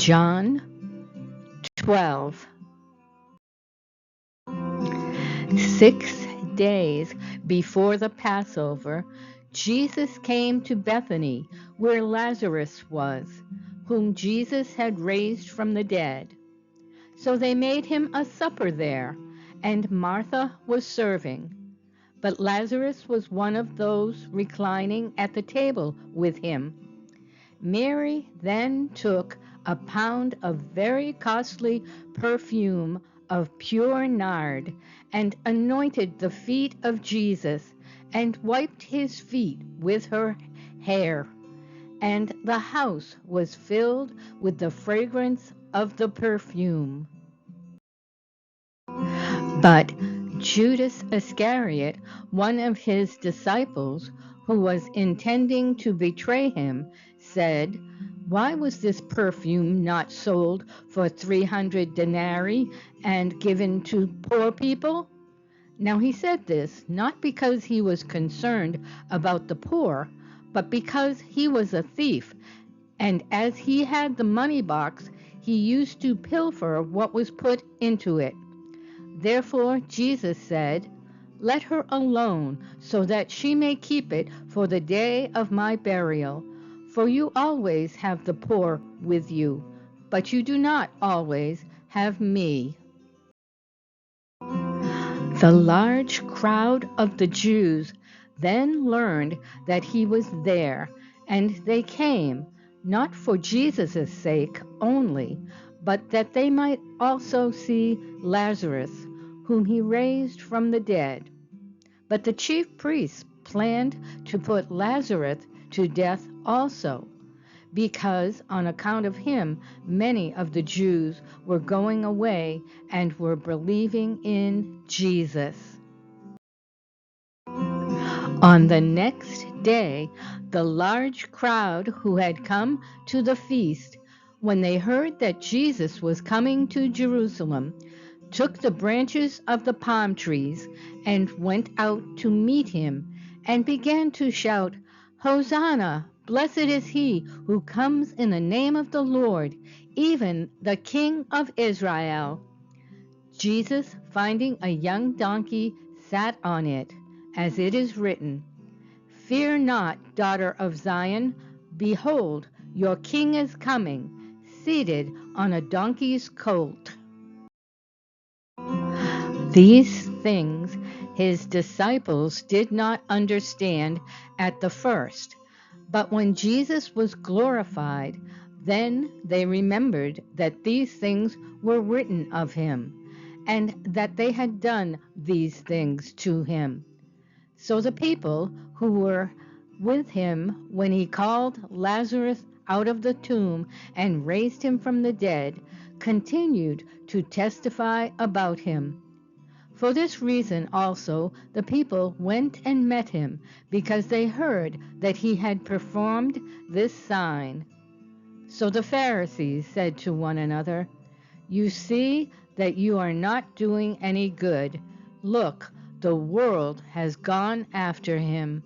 John 12. 6 days before the Passover, Jesus came to Bethany, where Lazarus was, whom Jesus had raised from the dead. So they made him a supper there, and Martha was serving. But Lazarus was one of those reclining at the table with him. Mary then took a pound of very costly perfume of pure nard, and anointed the feet of Jesus, and wiped his feet with her hair. And the house was filled with the fragrance of the perfume. But Judas Iscariot, one of his disciples, who was intending to betray him, said, "Why was this perfume not sold for 300 denarii and given to poor people?" Now he said this not because he was concerned about the poor, but because he was a thief, and as he had the money box, he used to pilfer what was put into it. Therefore Jesus said, "Let her alone, so that she may keep it for the day of my burial. For you always have the poor with you, but you do not always have me." The large crowd of the Jews then learned that he was there, and they came, not for Jesus' sake only, but that they might also see Lazarus, whom he raised from the dead. But the chief priests planned to put Lazarus to death also, because on account of him many of the Jews were going away and were believing in Jesus. On the next day, the large crowd who had come to the feast, when they heard that Jesus was coming to Jerusalem, took the branches of the palm trees and went out to meet him, and began to shout, "Hosanna! Blessed is he who comes in the name of the Lord, even the King of Israel." Jesus, finding a young donkey, sat on it, as it is written, "Fear not, daughter of Zion, behold, your king is coming, seated on a donkey's colt." These things his disciples did not understand at the first, but when Jesus was glorified, then they remembered that these things were written of him, and that they had done these things to him. So the people who were with him when he called Lazarus out of the tomb and raised him from the dead continued to testify about him. For this reason also the people went and met him, because they heard that he had performed this sign. So the Pharisees said to one another, "You see that you are not doing any good. Look, the world has gone after him."